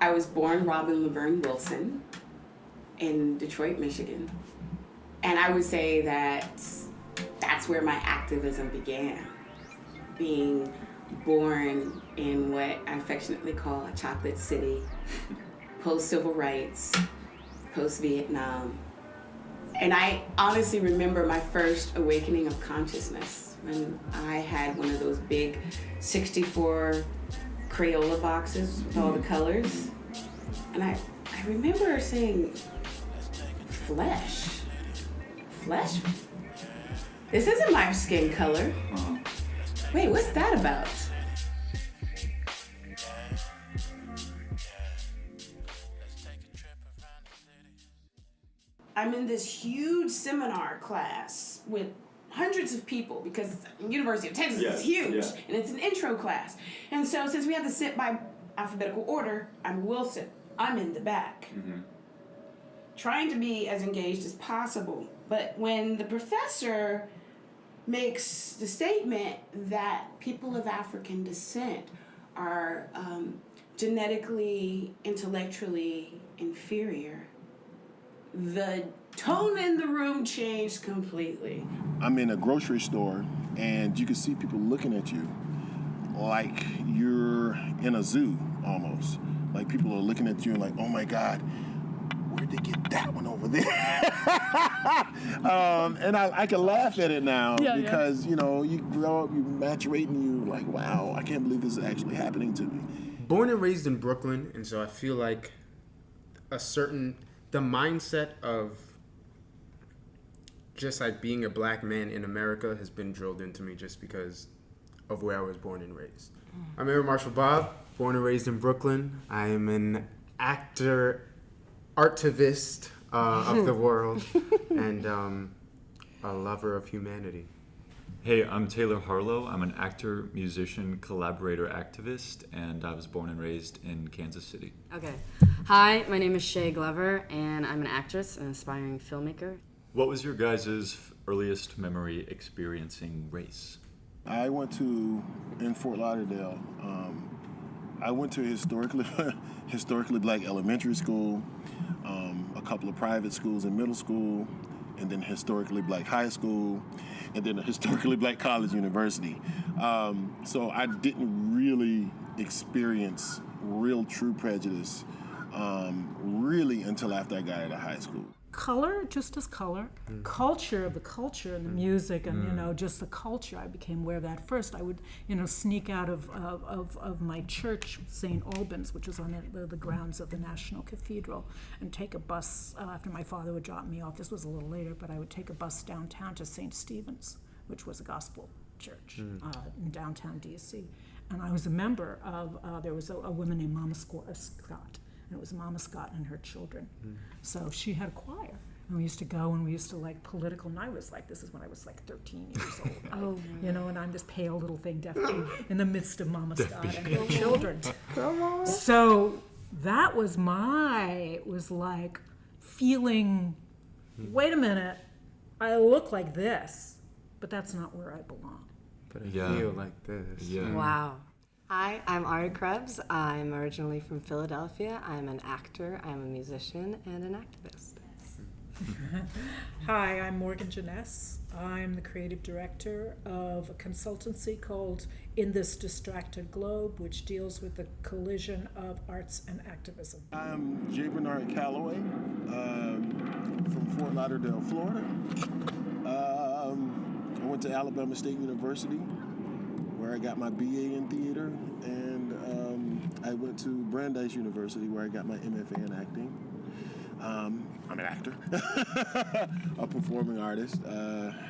I was born Robin Laverne Wilson in Detroit, Michigan. And I would say that that's where my activism began, being born in what I affectionately call a chocolate city, post-civil rights, post-Vietnam. And I honestly remember my first awakening of consciousness when I had one of those big 64 Crayola boxes with all the colors. And I remember saying, flesh? Flesh? This isn't my skin color. Wait, what's that about? I'm in this huge seminar class with hundreds of people because University of Texas is huge, and it's an intro class. And so since we had to sit by alphabetical order, I'm Wilson. I'm in the back. Trying to be as engaged as possible. But when the professor makes the statement that people of African descent are genetically, intellectually inferior, the tone in the room changed completely. I'm in a grocery store and you can see people looking at you like you're in a zoo almost. Like people are looking at you and like, oh my God, where'd they get that one over there? And I can laugh at it now because, you know, you grow up, you maturate, and you're like, wow, I can't believe this is actually happening to me. Born and raised in Brooklyn, and so I feel like the mindset of just like being a black man in America has been drilled into me just because of where I was born and raised. I'm MARSHALL-BOBB, born and raised in Brooklyn. I am an actor, artivist of the world, and a lover of humanity. Hey, I'm Taylor Harlow. I'm an actor, musician, collaborator, activist, and I was born and raised in Kansas City. Okay. Hi, my name is SHEA Glover, and I'm an actress and aspiring filmmaker. What was your guys' earliest memory experiencing race? I went to, in Fort Lauderdale, I went to a historically black elementary school, a couple of private schools in middle school, and then historically black high school, and then a historically black college university. So I didn't really experience real true prejudice really until after I got out of high school. Color, just as color, culture, the culture and the music and, you know, just the culture. I became aware of that first. I would, you know, sneak out of my church, St. Albans, which was on the grounds of the National Cathedral, and take a bus after my father would drop me off. This was a little later, but I would take a bus downtown to St. Stephen's, which was a gospel church in downtown DC. And I was a member of, there was a woman named Mama Scott, and it was Mama Scott and her children. So she had a choir. And we used to go and we used to like political, and I was like, this is when I was like 13 years old. Right? You know, and I'm this pale little thing, definitely in the midst of Mama Scott and her children. So that was was like feeling, wait a minute, I look like this, but that's not where I belong. But I feel like this. Wow. Hi, I'm Ari Krebs. I'm originally from Philadelphia. I'm an actor, I'm a musician, and an activist. Hi, I'm Morgan JENNESS. I'm the creative director of a consultancy called In This Distracted Globe, which deals with the collision of arts and activism. I'm J. Bernard Calloway from Fort Lauderdale, Florida. I went to Alabama State University, where I got my BA in theater, and I went to Brandeis University, where I got my MFA in acting. I'm an actor, a performing artist,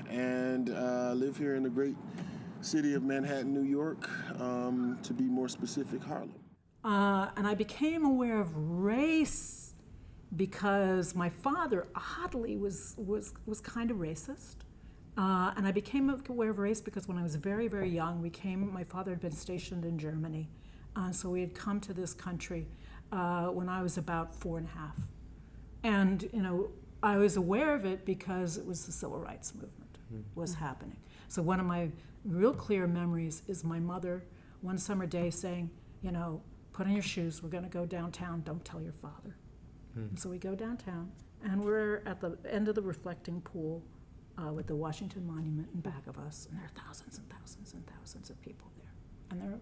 and live here in the great city of Manhattan, New York, to be more specific, Harlem. And I became aware of race because my father, oddly, was kind of racist. And I became aware of race because when I was very, very young, my father had been stationed in Germany. So we had come to this country when I was about 4 and a half. And, you know, I was aware of it because it was the civil rights movement was happening. So one of my real clear memories is my mother one summer day saying, you know, put on your shoes, we're gonna go downtown, don't tell your father. And so we go downtown, and we're at the end of the reflecting pool with the Washington Monument in back of us, and there are thousands and thousands and thousands of people there. And there are,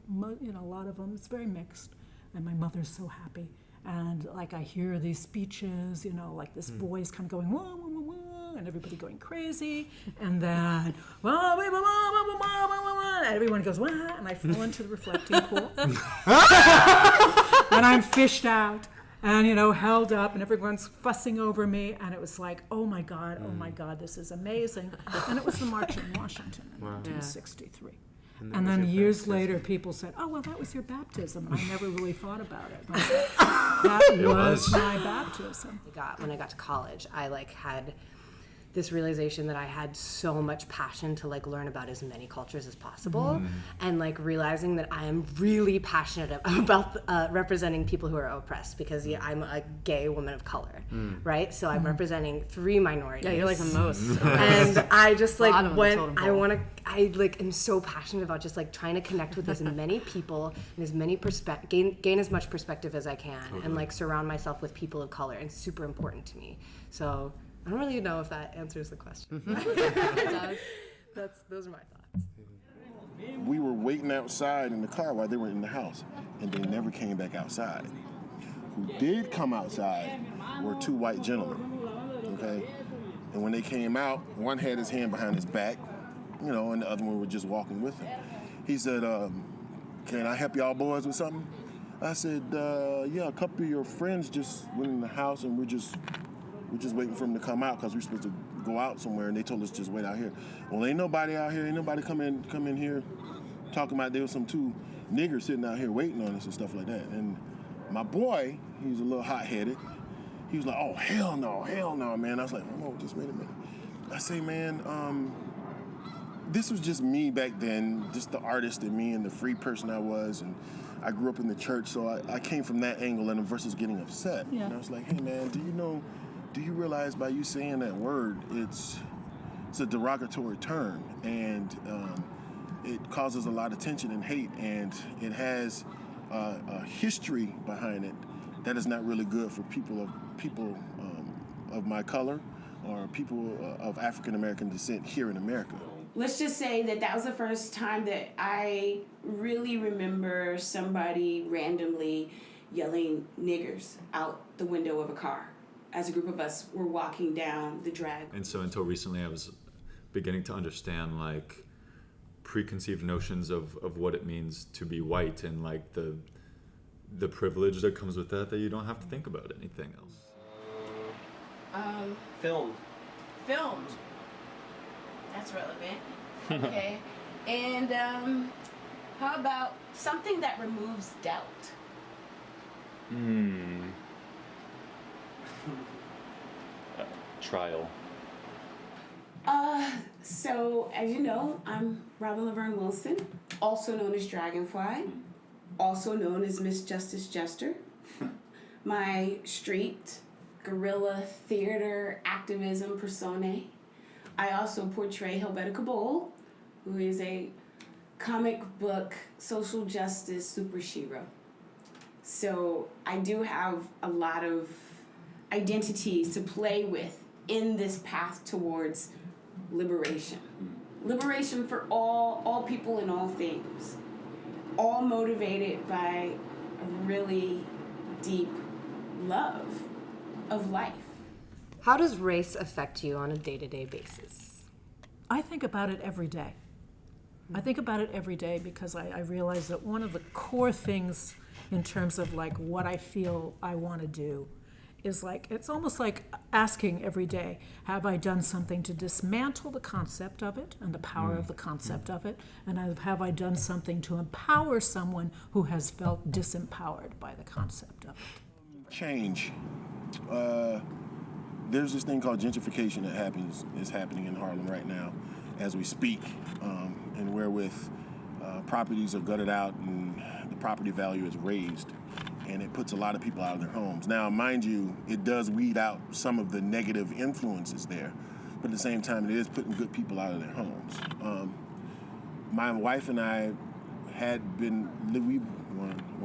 a lot of them, it's very mixed, and my mother's so happy. And like I hear these speeches, like this voice kind of going, wah, wah, wah, wah, and everybody going crazy. And then, wah, wah, wah, wah, wah, wah, wah, wah, and everyone goes, wah, and I fall into the reflecting pool. And I'm fished out and, held up, and everyone's fussing over me. And it was like, oh my God, this is amazing. And it was the March on Washington in 1963. And then years later, people said, oh, well, that was your baptism. And I never really thought about it. But that was my baptism. When I got to college, I had this realization that I had so much passion to learn about as many cultures as possible, and realizing that I am really passionate about representing people who are oppressed, because I'm a gay woman of color, right? So I'm representing 3 minorities. Yeah, you're the most. And I just am so passionate about just trying to connect with as many people and as many gain as much perspective as I can, and surround myself with people of color. And it's super important to me. So I don't really know if that answers the question. Those are my thoughts. We were waiting outside in the car while they were in the house, and they never came back outside. Who did come outside were 2 white gentlemen, okay? And when they came out, one had his hand behind his back, and the other one was just walking with him. He said, can I help y'all boys with something? I said, yeah, a couple of your friends just went in the house, and we're just waiting for them to come out because we're supposed to go out somewhere, and they told us just wait out here. Well, ain't nobody out here. Ain't nobody come in here talking about there was some 2 niggers sitting out here waiting on us and stuff like that. And my boy, he was a little hot-headed. He was like, oh, hell no, man. I was like, oh, just wait a minute. I say, man, this was just me back then, just the artist in me and the free person I was. And I grew up in the church, so I came from that angle and versus getting upset. Yeah. And I was like, hey, man, do you realize by you saying that word, it's a derogatory term, and it causes a lot of tension and hate, and it has a history behind it that is not really good for people of my color or people of African American descent here in America. Let's just say that was the first time that I really remember somebody randomly yelling niggers out the window of a car as a group of us were walking down the drag. And so until recently, I was beginning to understand preconceived notions of what it means to be white, and the privilege that comes with that you don't have to think about anything else. Filmed. That's relevant. Okay. And how about something that removes doubt? Trial. So as you know, I'm Robin Laverne Wilson, also known as Dragonfly, also known as Miss Justice Jester. My street guerrilla theater activism personae. I also portray Helvetica Bowl, who is a comic book social justice superhero. So I do have a lot of identities to play with in this path towards liberation. Liberation for all people and all things. All motivated by a really deep love of life. How does race affect you on a day-to-day basis? I think about it every day. I think about it every day because I realize that one of the core things in terms of what I feel I want to do is it's almost like asking every day, have I done something to dismantle the concept of it and the power of the concept of it? And have I done something to empower someone who has felt disempowered by the concept of it? Change. There's this thing called gentrification that is happening in Harlem right now as we speak, and wherewith properties are gutted out and the property value is raised, and it puts a lot of people out of their homes. Now, mind you, it does weed out some of the negative influences there, but at the same time, it is putting good people out of their my wife and I had been, we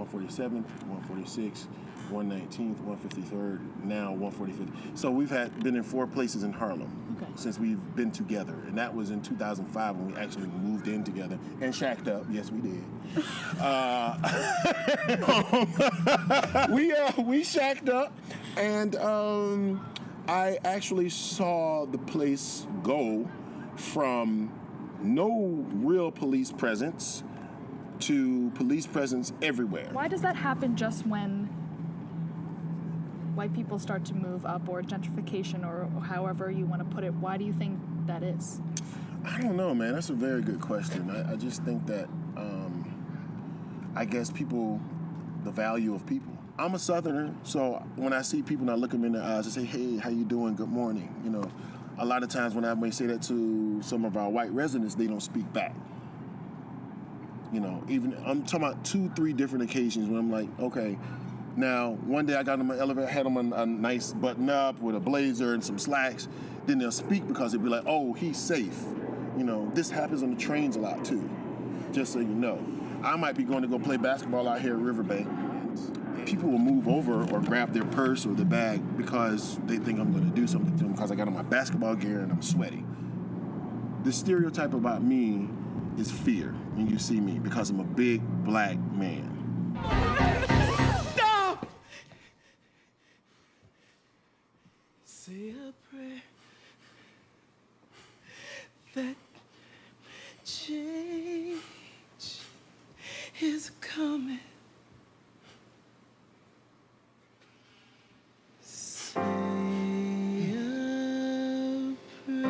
147th, 146th, 119th, 153rd, now 145th. So we've been in 4 places in Harlem since we've been together, and that was in 2005 when we actually moved in together and shacked up. Yes, we did. We shacked up, and I actually saw the place go from no real police presence to police presence everywhere. Why does that happen just when white people start to move up, or gentrification, or however you want to put it? Why do you think that is? I don't know, man. That's a very good question. I just think that, I guess the value of people. I'm a Southerner, so when I see people and I look them in the eyes and say, hey, how you doing? Good morning. You know, a lot of times when I may say that to some of our white residents, they don't speak back. You know, even I'm talking about 2-3 different occasions when I'm like, okay, now one day I got in my elevator, had on a nice button up with a blazer and some slacks. Then they'll speak because they'll be like, oh, he's safe. You know, this happens on the trains a lot too, just so you know. I might be going to go play basketball out here at Riverbank. People will move over or grab their purse or their bag because they think I'm going to do something to them because I got on my basketball gear and I'm sweaty. The stereotype about me is fear when you see me because I'm a big black man. Stop! Say a prayer that change is coming. Say a prayer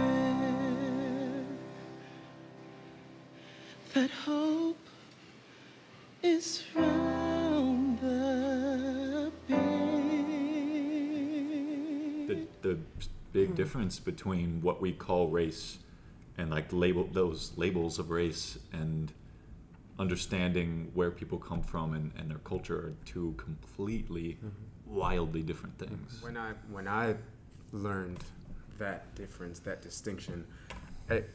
that hope is round the bend. The big difference between what we call race and like those labels of race and understanding where people come from and their culture are two completely wildly different things. When I learned that difference, that distinction,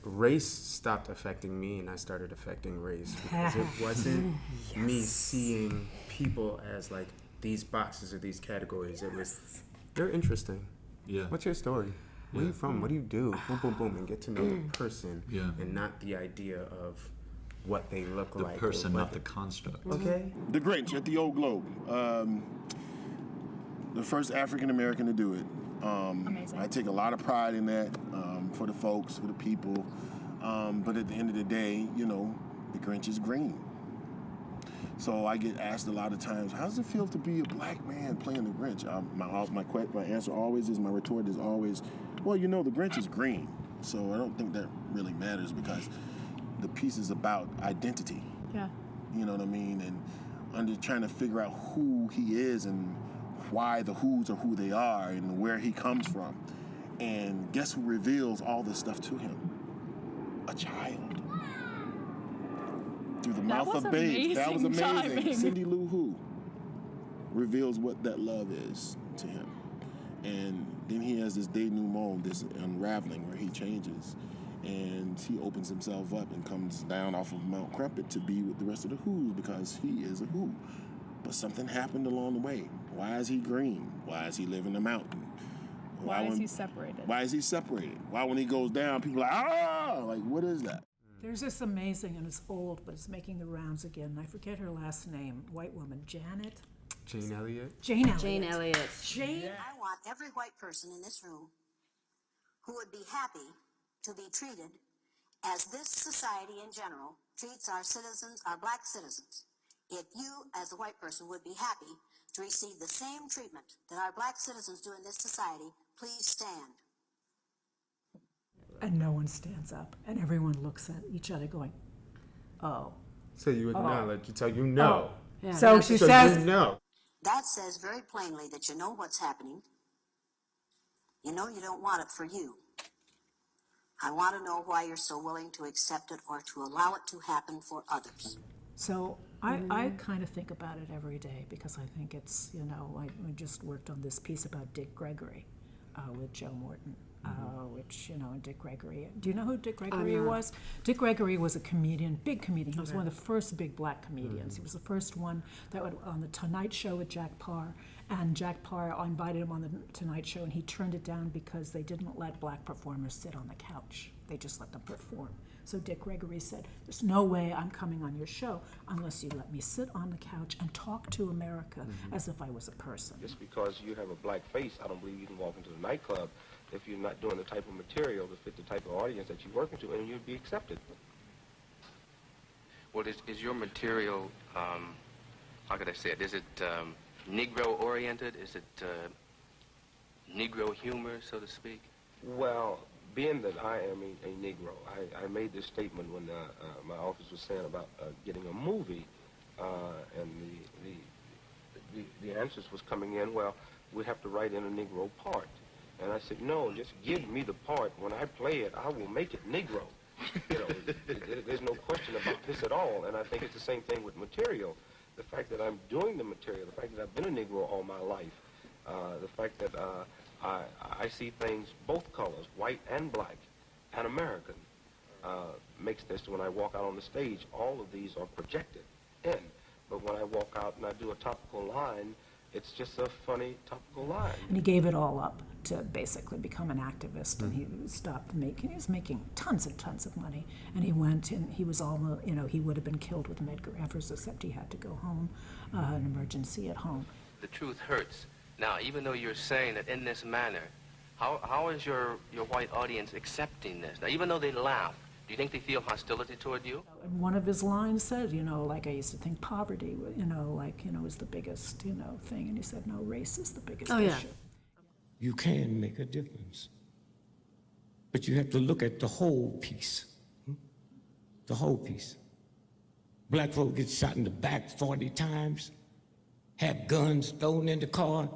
race stopped affecting me and I started affecting race because it wasn't me seeing people as like these boxes or these categories. It was, you're interesting. Yeah. What's your story? Where are you from? What do you do? Boom, boom, boom, and get to know the person and not the idea of what they look like. The person, not the construct. Okay. The Grinch at the Old Globe. The first African American to do it. Amazing. I take a lot of pride in that for the folks, for the people. But at the end of the day, you know, the Grinch is green. So I get asked a lot of times, how does it feel to be a black man playing the Grinch? My answer always is, my retort is always, well, you know, the Grinch is green. So I don't think that really matters because the piece is about identity. Yeah. You know what I mean? And trying to figure out who he is and why the who's are who they are and where he comes from. And guess who reveals all this stuff to him? A child. Through the mouth of babes. That was amazing. Timing. Cindy Lou Who reveals what that love is to him. And then he has this denouement, this unraveling where he changes. And he opens himself up and comes down off of Mount Crumpet to be with the rest of the Who's because he is a Who. But something happened along the way. Why is he green? Why does he live in the mountain? Why is he separated? Why is he separated? Why when he goes down, people are like, ah! Like, what is that? There's this amazing, and it's old, but it's making the rounds again. I forget her last name. White woman, Janet? Jane Elliott? Jane Elliott. Jane Elliott. Jane. I want every white person in this room who would be happy to be treated as this society in general treats our citizens, our black citizens. If you, as a white person, would be happy to receive the same treatment that our black citizens do in this society, please stand. And no one stands up, and everyone looks at each other going, oh. So you acknowledge, so you know. Yeah, So she says, you know. That says very plainly that you know what's happening. You know you don't want it for you. I want to know why you're so willing to accept it or to allow it to happen for others. so I kind of think about it every day because I think it's, you know, I just worked on this piece about Dick Gregory with Joe Morton. which, and Dick Gregory. Do you know who Dick Gregory was? Dick Gregory was a comedian, big comedian. He was one of the first big black comedians. He was the first one that would on the Tonight Show with Jack Parr. And Jack Parr invited him on the Tonight Show, and he turned it down because they didn't let black performers sit on the couch. They just let them perform. So Dick Gregory said, there's no way I'm coming on your show unless you let me sit on the couch and talk to America as if I was a person. Just because you have a black face, I don't believe you can walk into the nightclub if you're not doing the type of material to fit the type of audience that you're working to, and you'd be accepted. Well, is your material, how could I say it, is it Negro-oriented? Is it Negro humor, so to speak? Well, being that I am a Negro, I made this statement when my office was saying about getting a movie, and the answers was coming in, well, we have to write in a Negro part. And I said, no, just give me the part. When I play it, I will make it Negro. There's no question about this at all. And I think it's the same thing with material. The fact that I'm doing the material, the fact that I've been a Negro all my life, the fact that I see things, both colors, white and black, and American, makes this, when I walk out on the stage, all of these are projected in. But when I walk out and I do a topical line, it's just a funny topical line. And he gave it all up to basically become an activist, and he stopped making, he was making tons and tons of money, and he went and he was almost, he would have been killed with Medgar Evers, except he had to go home, an emergency at home. The truth hurts. Now, even though you're saying that in this manner, how is your white audience accepting this? Now, even though they laugh, do you think they feel hostility toward you? And one of his lines said, like I used to think poverty, was the biggest, thing. And he said, no, race is the biggest issue. You can make a difference. But you have to look at the whole piece. The whole piece. Black folk get shot in the back 40 times, have guns thrown in the car,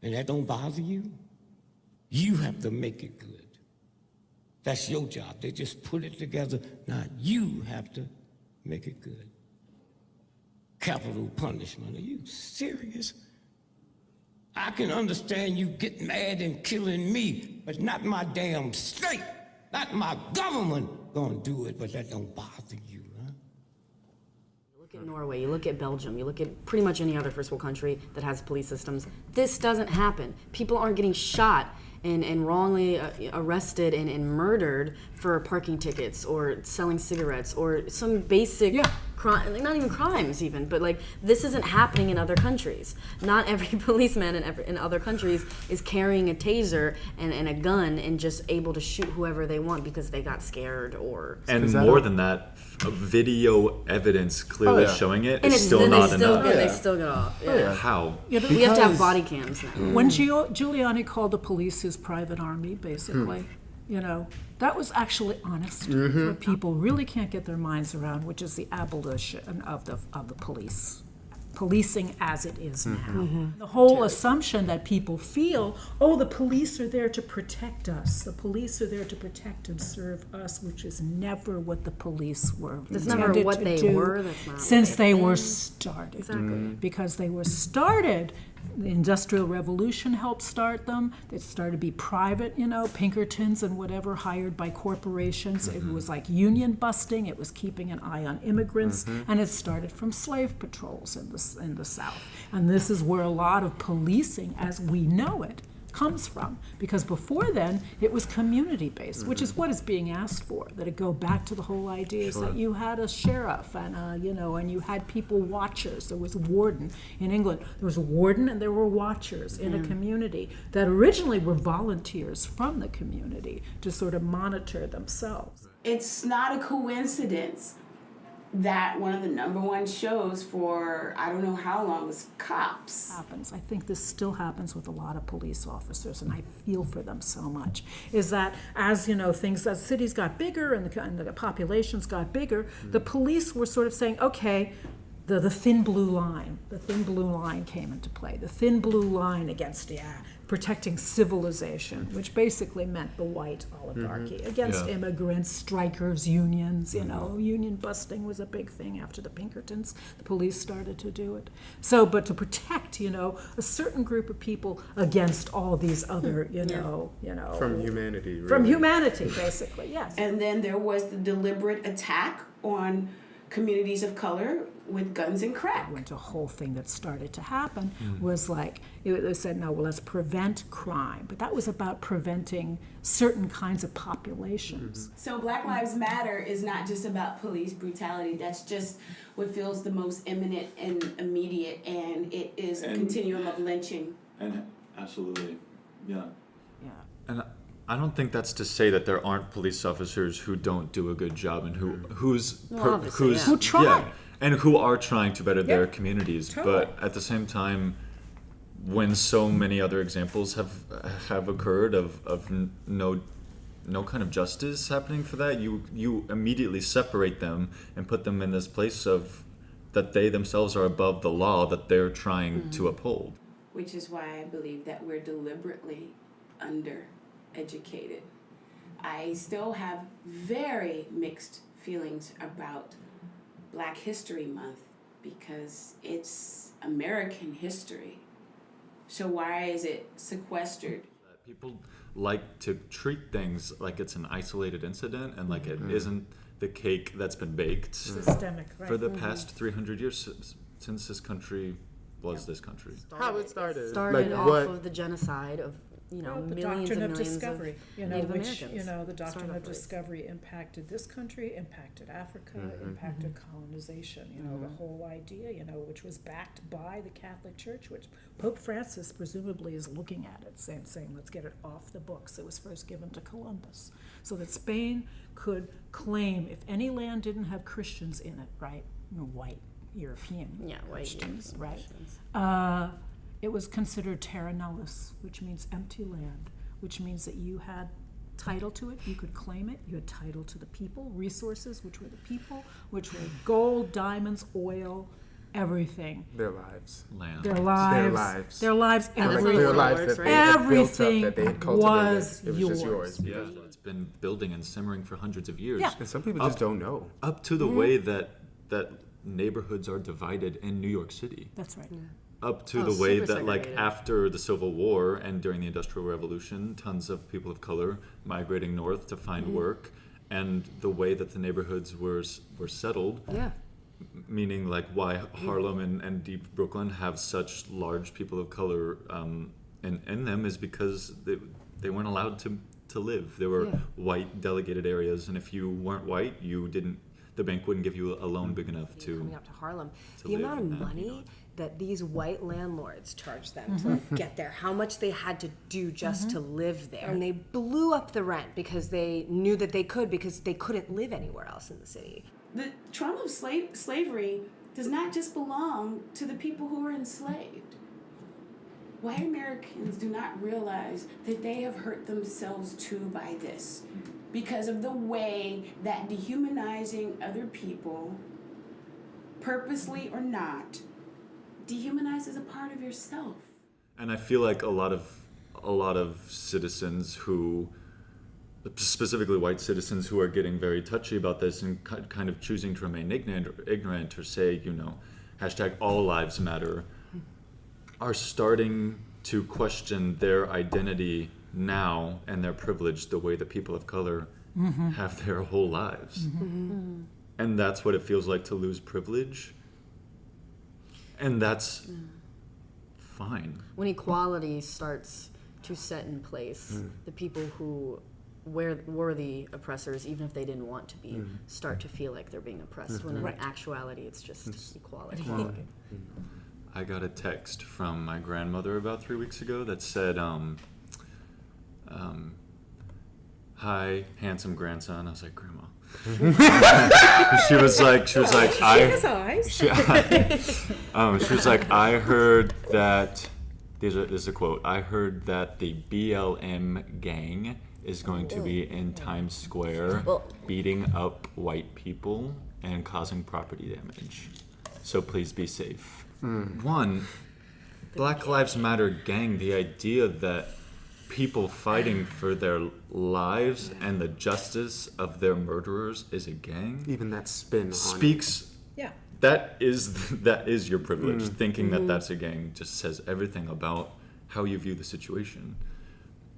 and that don't bother you? You have to make it good. That's your job. They just put it together. Now you have to make it good. Capital punishment. Are you serious? I can understand you getting mad and killing me, but not my damn state, not my government gonna do it, but that don't bother you, huh? You look at Norway, you look at Belgium, you look at pretty much any other first world country that has police systems. This doesn't happen. People aren't getting shot and wrongly arrested and murdered for parking tickets or selling cigarettes or some basic crime, not even crimes even, but this isn't happening in other countries. Not every policeman in other countries is carrying a taser and a gun and just able to shoot whoever they want because they got scared or... And more than that, video evidence clearly showing it is still not enough. They still get off. Yeah. How? We have to have body cams now. When Giuliani called the police his private army, basically, that was actually honest. What people really can't get their minds around, which is the abolition of the police. Policing as it is now. The whole assumption that people feel, the police are there to protect us. The police are there to protect and serve us, which is never what the police were. That's never what they were. That's not since they were started. Exactly. Because they were started. The Industrial Revolution helped start them. They started to be private, Pinkertons and whatever, hired by corporations. It was like union busting. It was keeping an eye on immigrants. And it started from slave patrols in the South. And this is where a lot of policing, as we know it, comes from, because before then it was community-based, which is what is being asked for. That it go back to the whole idea is that you had a sheriff and and you had people watchers. There was a warden in England. There was a warden and there were watchers in a community that originally were volunteers from the community to sort of monitor themselves. It's not a coincidence that one of the #1 shows for I don't know how long was Cops. Happens. I think this still happens with a lot of police officers, and I feel for them so much. Is that as as cities got bigger and the populations got bigger, the police were sort of saying, okay, the thin blue line. The thin blue line came into play. The thin blue line against protecting civilization, which basically meant the white oligarchy, against immigrants, strikers, unions. Union busting was a big thing after the Pinkertons. The police started to do it. So, but to protect, a certain group of people against all these other, from humanity. Really. From humanity, basically, yes. And then there was the deliberate attack on communities of color with guns and crack. Went a whole thing that started to happen was like, they said, no, well, let's prevent crime. But that was about preventing certain kinds of populations. So Black Lives Matter is not just about police brutality. That's just what feels the most imminent and immediate, and it is a continuum of lynching. And absolutely, yeah. Yeah. And I don't think that's to say that there aren't police officers who don't do a good job and who try. Yeah, and who are trying to better their communities. Totally. But at the same time, when so many other examples have occurred of no kind of justice happening for that, you immediately separate them and put them in this place of that they themselves are above the law that they're trying to uphold. Which is why I believe that we're deliberately undereducated. I still have very mixed feelings about Black History Month because it's American history. So why is it sequestered? People like to treat things like it's an isolated incident and like it isn't the cake that's been baked Systemic, right. for the past 300 years since this country was this country. How it started. Started Like off what? of the genocide of the millions doctrine and of millions discovery, of Native which, Americans. the doctrine Started of place. discovery impacted this country, impacted Africa, impacted colonization, the whole idea, which was backed by the Catholic Church, which Pope Francis presumably is looking at it, saying, let's get it off the books. It was first given to Columbus, so that Spain could claim, if any land didn't have Christians in it, right, white European Christians, right? It was considered terra nullius, which means empty land, which means that you had title to it, you could claim it, you had title to the people, resources, which were the people, which were gold, diamonds, oil, everything. Their lives. Land. Their lives. Everything. Their lives that they had built up, Everything that they had cultivated. was It was yours. just yours. Yeah, it's been building and simmering for hundreds of years. Yeah. And some people just don't know. Up to the way that neighborhoods are divided in New York City. That's right. Up to the way super that, like, segregated. after the Civil War and during the Industrial Revolution, tons of people of color migrating north to find work, and the way that the neighborhoods were settled. Yeah. Meaning, like, why Harlem and Deep Brooklyn have such large people of color in them is because they weren't allowed to live. They were white delegated areas, and if you weren't white, the bank wouldn't give you a loan big enough to Coming up to Harlem, the live amount in of that, money that these white landlords charged them to like, get there, how much they had to do just to live there. And they blew up the rent because they knew that they could, because they couldn't live anywhere else in the city. The trauma of slavery does not just belong to the people who were enslaved. White Americans do not realize that they have hurt themselves too by this, because of the way that dehumanizing other people, purposely or not, dehumanizes a part of yourself. And I feel like a lot of citizens who, specifically white citizens who are getting very touchy about this and kind of choosing to remain ignorant or say, hashtag all lives matter, are starting to question their identity now and their privilege the way that people of color have their whole lives. And that's what it feels like to lose privilege. And that's fine. When equality starts to set in place, the people who were the oppressors, even if they didn't want to be, start to feel like they're being oppressed, when in actuality it's just equality. I got a text from my grandmother about 3 weeks ago that said, hi, handsome grandson. I was like, Grandma. she was like, She has eyes. She was like, I heard that, this is a quote, I heard that the BLM gang is going to be in Times Square beating up white people and causing property damage. so please be safe. One, Black Lives Matter gang, the idea that people fighting for their lives and the justice of their murderers is a gang. Even that spin speaks. Yeah. That is your privilege. Thinking that that's a gang just says everything about how you view the situation.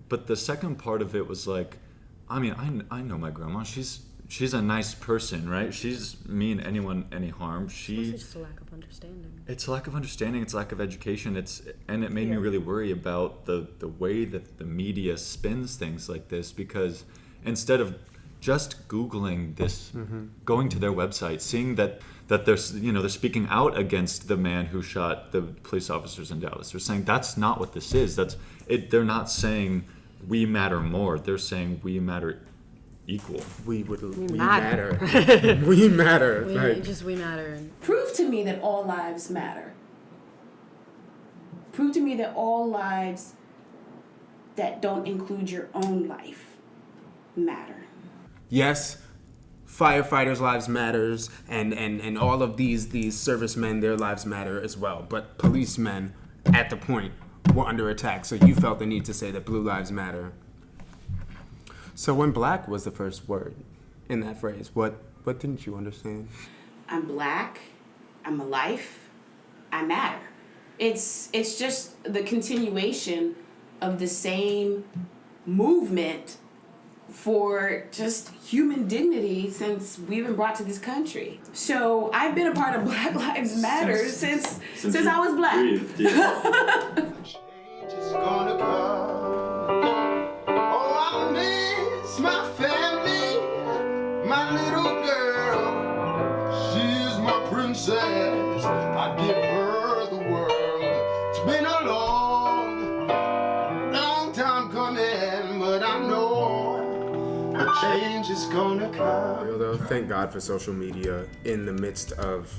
But the second part of it was like, I mean, I know my grandma. She's a nice person, right? She's mean anyone any harm. It's just a lack of understanding. It's a lack of understanding. It's lack of education. And it made me really worry about the way that the media spins things like this, because instead of just Googling this, going to their website, seeing that they're speaking out against the man who shot the police officers in Dallas. They're saying that's not what this is. They're not saying we matter more. They're saying we matter equal. We matter. We matter. We matter. Prove to me that all lives matter. Prove to me that all lives that don't include your own life matter. Yes, firefighters' lives matters, and all of these servicemen, their lives matter as well. But policemen, at the point, were under attack, so you felt the need to say that blue lives matter. So when black was the first word in that phrase, what didn't you understand? I'm black, I'm a life, I matter. It's just the continuation of the same movement for just human dignity since we've been brought to this country. So I've been a part of Black Lives Matter since I was black. Change is gonna come. Oh, I miss my family, my little girl. She's my princess. I give her the world. It's been a long time coming, but I know a change is gonna come. Although, thank God for social media in the midst of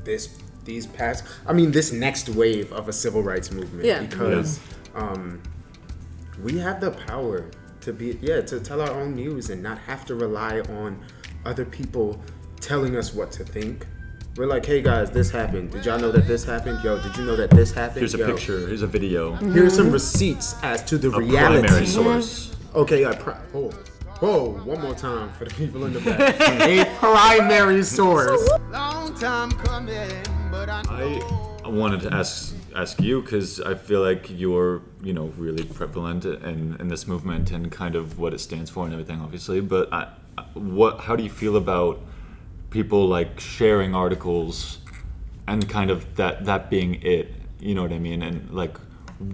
this next wave of a civil rights movement. Yeah. Because we have the power to tell our own news and not have to rely on other people telling us what to think. We're like, hey guys, this happened. Did y'all know that this happened? Yo, did you know that this happened? Here's a picture. Here's a video. Here's some receipts as to the reality. Primary source. Okay, whoa, one more time for the people in the back. A primary source. Long time coming, but I wanted to ask you, because I feel like you're really prevalent in this movement and kind of what it stands for and everything, obviously. But how do you feel about people like sharing articles and kind of that being it? You know what I mean? And like,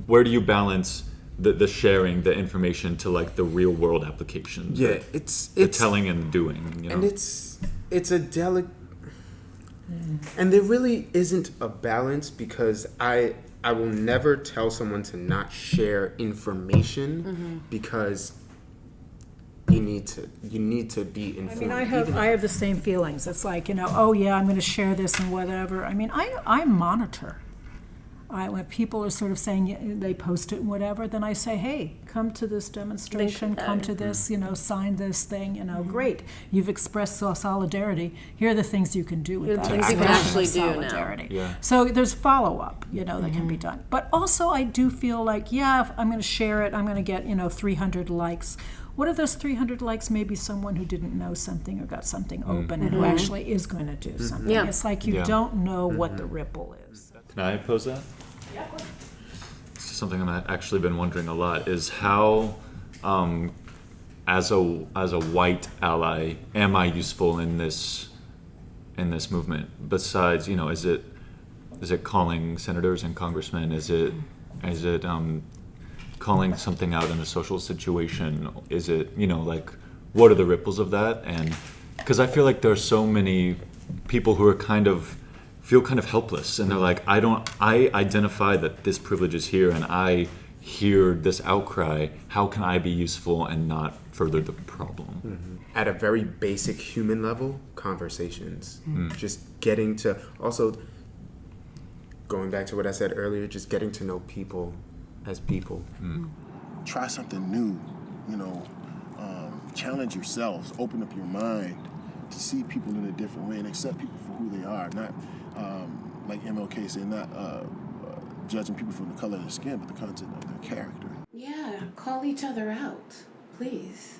where do you balance the sharing the information to like the real world applications? Yeah, it's the telling and doing. And it's a delicate. And there really isn't a balance, because I will never tell someone to not share information, because you need to be informed. I mean, I have the same feelings. It's like, oh yeah, I'm going to share this and whatever. I mean, I monitor. When people are sort of saying they post it and whatever, then I say, hey, come to this demonstration, come to this, sign this thing, great. You've expressed solidarity. Here are the things you can do with that. Things you can actually do solidarity. now. Yeah. So there's follow-up, that can be done. But also I do feel like, if I'm going to share it, I'm going to get, 300 likes. What if those 300 likes maybe someone who didn't know something or got something open and who actually is going to do something? Yeah. It's like you don't know what the ripple is. Can I pose that? Yeah. It's just something I've actually been wondering a lot, is how, as a white ally, am I useful in this movement? Besides, is it calling senators and congressmen? Is it calling something out in a social situation? Is it, what are the ripples of that? And because I feel like there are so many people who are feel kind of helpless, and they're like, I identify that this privilege is here, and I hear this outcry. How can I be useful and not further the problem? At a very basic human level, conversations. Just getting to, also going back to what I said earlier, just getting to know people as people. Try something new, challenge yourselves, open up your mind to see people in a different way and accept people for who they are, like MLK said, not judging people from the color of their skin, but the content of their character. Yeah, call each other out, please.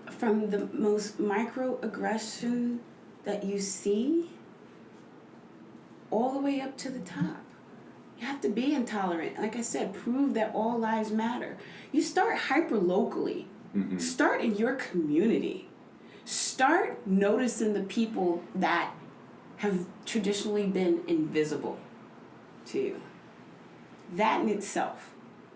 From the most microaggression that you see, all the way up to the top. You have to be intolerant. Like I said, prove that all lives matter. You start hyper-locally. Mm-hmm. Start in your community. Start noticing the people that have traditionally been invisible to you. That in itself.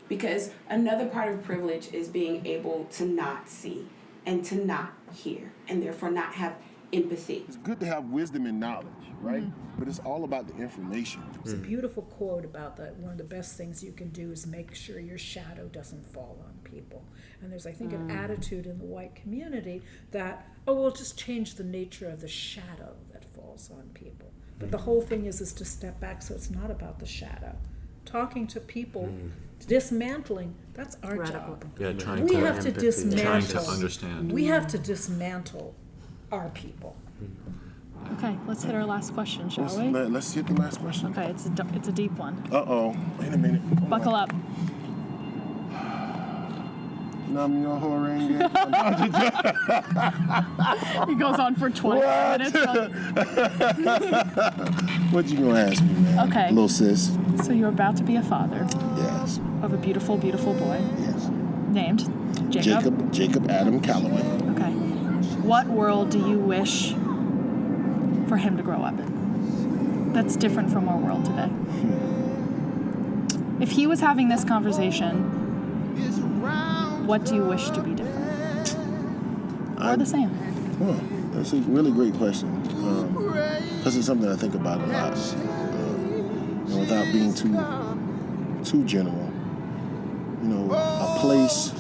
Because another part of privilege is being able to not see and to not hear, and therefore not have empathy. It's good to have wisdom and knowledge, right? Mm-hmm. But it's all about the information. It's a beautiful quote about that. One of the best things you can do is make sure your shadow doesn't fall on people. And there's, I think, an attitude in the white community that, oh, we'll just change the nature of the shadow that falls on people. But the whole thing is to step back, so it's not about the shadow. Talking to people, dismantling, that's our job. Yeah, trying we to have to dismantle. Trying to understand. We have to dismantle our people. Okay, let's hit our last question, shall we? Let's hit the last question. Okay, it's a deep one. Uh-oh. Wait a minute. Buckle up. He goes on for 20 minutes. What you gonna ask me, man? Okay. Little sis. So you're about to be a father. Yes. Of a beautiful, beautiful boy. Yes. Named? Jacob Adam Calloway. Okay. What world do you wish for him to grow up in that's different from our world today? If he was having this conversation, what do you wish to be different? Or the same? Well, that's a really great question. Because it's something I think about a lot. And without being too general, a place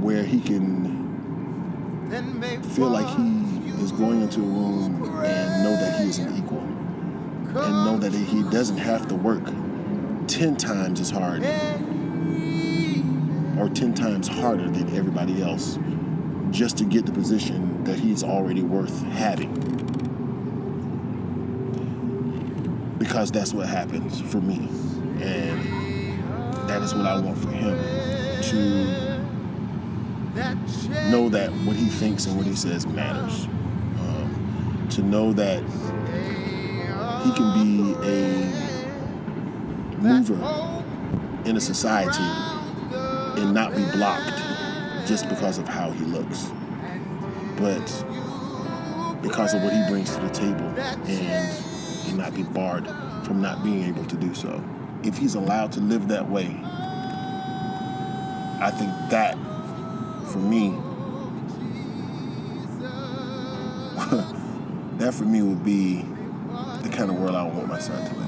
where he can feel like he is going into a room and know that he is an equal. And know that he doesn't have to work 10 times as hard or 10 times harder than everybody else just to get the position that he's already worth having. Because that's what happens for me. And that is what I want for him, to know that what he thinks and what he says matters. To know that he can be a mover in a society and not be blocked just because of how he looks, but because of what he brings to the table, and not be barred from not being able to do so. If he's allowed to live that way, I think that, for me, that for me would be the kind of world I want my son to live.